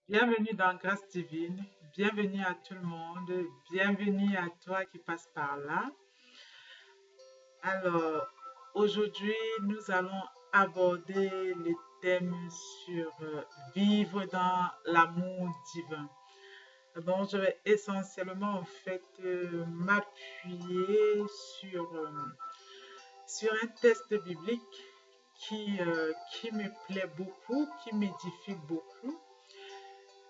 Bienvenue dans Grâce Divine, bienvenue à tout le monde, bienvenue à toi qui passe par là. Alors, aujourd'hui, nous allons aborder le thème sur vivre dans l'amour divin. Donc, je vais essentiellement m'appuyer sur un texte biblique qui me plaît beaucoup, qui m'édifie beaucoup.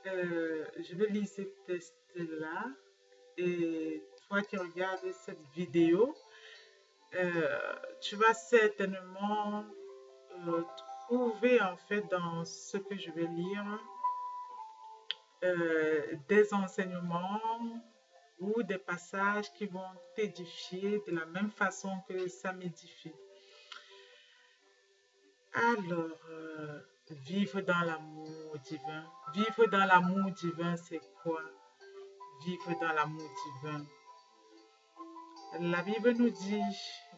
Je vais lire ce texte-là et toi qui regardes cette vidéo, tu vas certainement euh, trouver en fait dans ce que je vais lire des enseignements ou des passages qui vont t'édifier de la même façon que ça m'édifie. Alors, vivre dans l'amour divin. Vivre dans l'amour divin, c'est quoi? Vivre dans l'amour divin. La Bible nous dit,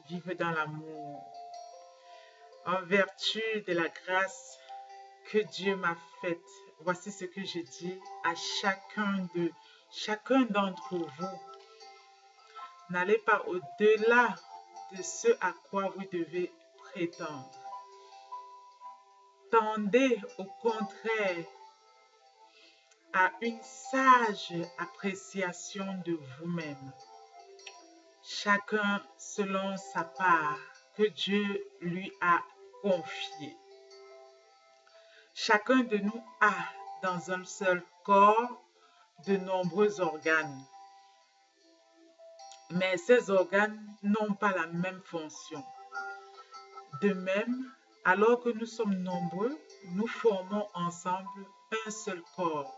vivre dans l'amour, en vertu de la grâce que Dieu m'a faite. Voici ce que je dis à chacun d'entre vous. N'allez pas au-delà de ce à quoi vous devez prétendre. Tendez au contraire à une sage appréciation de vous-même, chacun selon sa part que Dieu lui a confiée. Chacun de nous a dans un seul corps de nombreux organes, mais ces organes n'ont pas la même fonction. De même, alors que nous sommes nombreux, nous formons ensemble un seul corps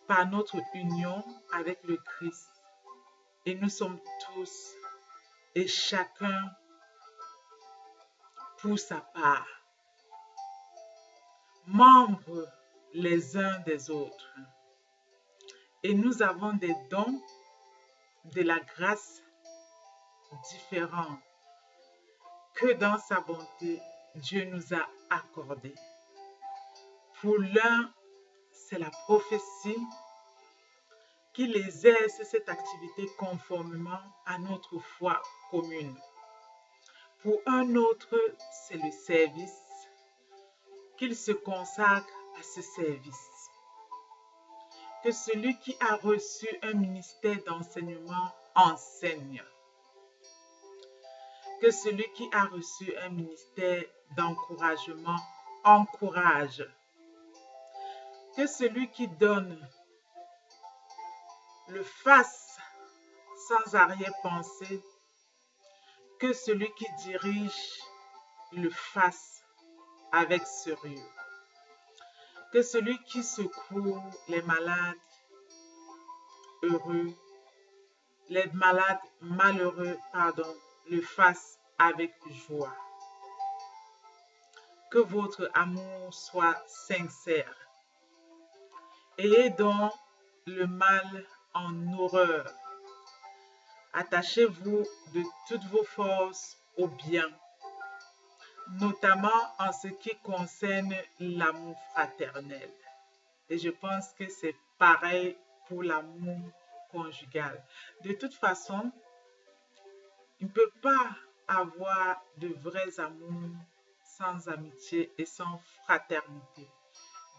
par notre union avec le Christ. Et nous sommes tous et chacun pour sa part, membres les uns des autres. Et nous avons des dons de la grâce différents que dans sa bonté, Dieu nous a accordés. Pour l'un, c'est la prophétie qu'il exerce cette activité conformément à notre foi commune. Pour un autre, c'est le service, qu'il se consacre à ce service. Que celui qui a reçu un ministère d'enseignement enseigne. Que celui qui a reçu un ministère d'encouragement encourage. Que celui qui donne le fasse sans arrière-pensée. Que celui qui dirige le fasse avec sérieux. Que celui qui secourt les malades heureux, les malades malheureux, le fasse avec joie. Que votre amour soit sincère. Ayez donc le mal en horreur. Attachez-vous de toutes vos forces au bien, notamment en ce qui concerne l'amour fraternel. Et je pense que c'est pareil pour l'amour conjugal. De toute façon, il ne peut pas avoir de vrais amours sans amitié et sans fraternité.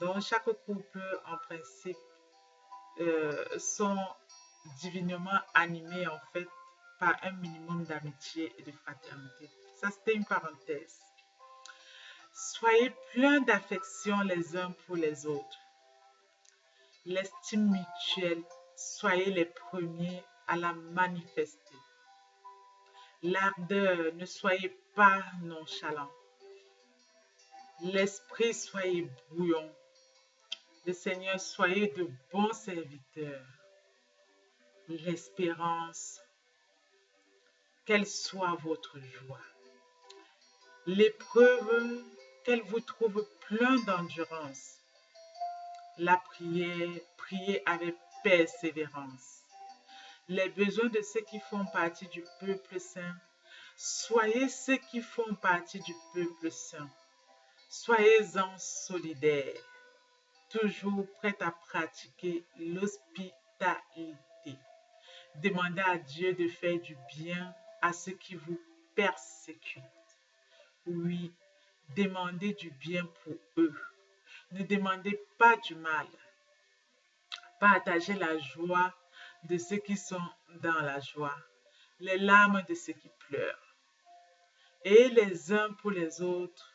Donc, chaque couple, en principe, sont divinement animés, en fait, par un minimum d'amitié et de fraternité. Ça, c'était une parenthèse. Soyez pleins d'affection les uns pour les autres. L'estime mutuelle, soyez les premiers à la manifester. L'ardeur, ne soyez pas nonchalants. L'esprit, soyez bouillon. Le Seigneur, soyez de bons serviteurs. L'espérance, quelle soit votre joie. L'épreuve, qu'elle vous trouve plein d'endurance. La prière, priez avec persévérance. Les besoins de ceux qui font partie du peuple saint. Soyez ceux qui font partie du peuple saint. Soyez-en solidaires. toujours prête à pratiquer l'hospitalité. Demandez à Dieu de faire du bien à ceux qui vous persécutent. Oui, demandez du bien pour eux. Ne demandez pas du mal. Partagez la joie de ceux qui sont dans la joie, les larmes de ceux qui pleurent. Et les uns pour les autres,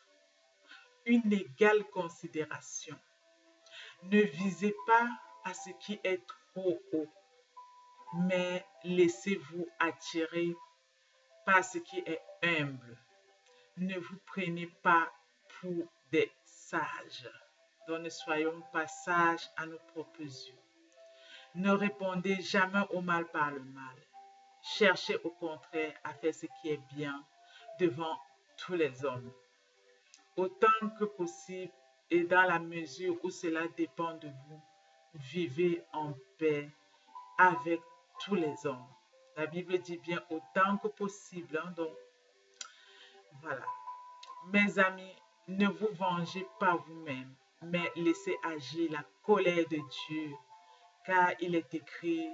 une égale considération. Ne visez pas à ce qui est trop haut, mais laissez-vous attirer par ce qui est humble. Ne vous prenez pas pour des sages. Donc ne soyons pas sages à nos propres yeux. Ne répondez jamais au mal par le mal. Cherchez au contraire à faire ce qui est bien devant tous les hommes. Autant que possible et dans la mesure où cela dépend de vous, vivez en paix avec tous les hommes. La Bible dit bien autant que possible. Donc, voilà. Mes amis, ne vous vengez pas vous-même, mais laissez agir la colère de Dieu, car il est écrit,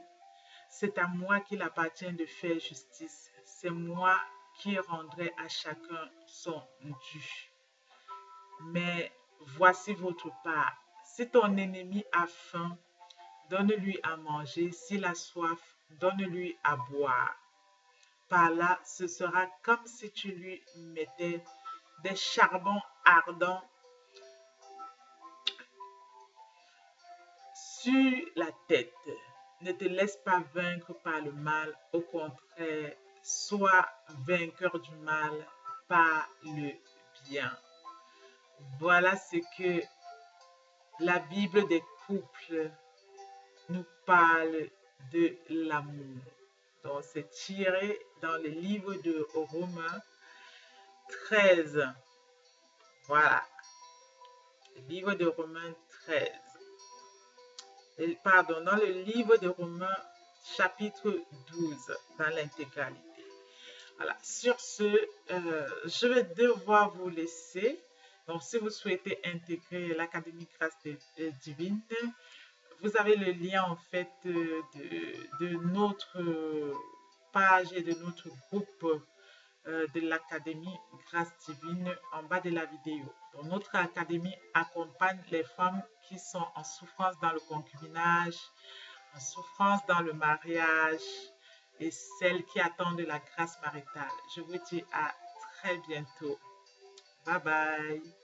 c'est à moi qu'il appartient de faire justice, c'est moi qui rendrai à chacun son dû. Mais voici votre part. Si ton ennemi a faim, donne-lui à manger. S'il a soif, donne-lui à boire. Par là, ce sera comme si tu lui mettais des charbons ardents sur la tête. Ne te laisse pas vaincre par le mal. Au contraire, sois vainqueur du mal par le bien. Voilà ce que la Bible des couples nous parle de l'amour. Donc, c'est tiré dans le livre de Romains 13. Voilà. Le livre de Romains 13. Pardon, dans le livre de Romains chapitre 12, dans l'intégralité. Voilà. Sur ce, je vais devoir vous laisser. Donc, si vous souhaitez intégrer l'Académie Grâce Divine, vous avez le lien en fait de notre page et de notre groupe de l'Académie Grâce Divine en bas de la vidéo. Donc, notre Académie accompagne les femmes qui sont en souffrance dans le concubinage, en souffrance dans le mariage et celles qui attendent la grâce maritale. Je vous dis à très bientôt. Bye bye.